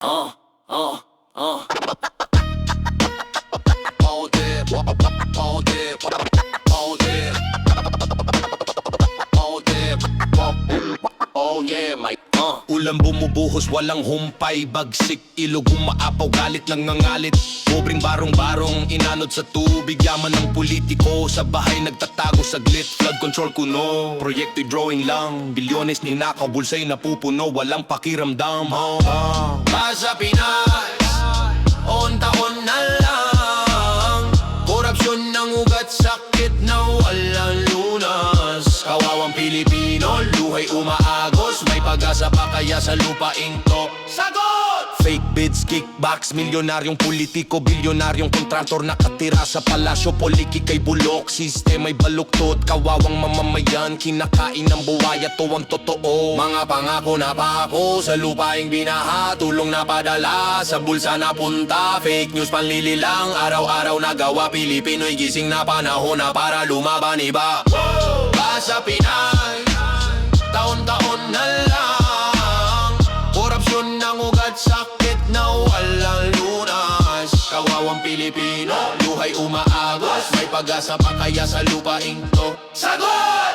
Oh, oh, oh. Oh yeah, Mike. Ulan bumubuhos, walang humpay, bagsik, ilog umaapaw, galit nangangalit. Pobreng barong-barong, inanod sa tubig, yaman ng politiko. Sa bahay nagtatago saglit, flood control kuno. Proyekto'y drawing lang, bilyones ninakaw, bulsa'y napupuno, walang pakiramdam. Sa Pinas, taon na lang. Korupsyon ng ugat, sakit na walang lunas. Kawawang Pilipino, luhay umaagos. May pag-asa pa kaya sa lupaing to. Sagot! Fake bids, kickbacks, milyonaryong politiko, bilyonaryong kontraktor nakatira sa palasyo, poliki kay bulok, sistema'y baluktot, kawawang mamamayan, kinakain ng buwaya, to ang totoo. Mga pangako na pako sa lupaing binaha, tulong na padala sa bulsa na punta. Fake news panlililang, araw-araw nagawa. Pilipino'y gising na panahon na para lumaban iba. Sa Pinay, taon-taon na lang. Korupsyon ng ugat, sakit na walang lunas. Kawawang Pilipino, luhay umaagos. May pag-asa pa kaya sa lupaing to. Sagot!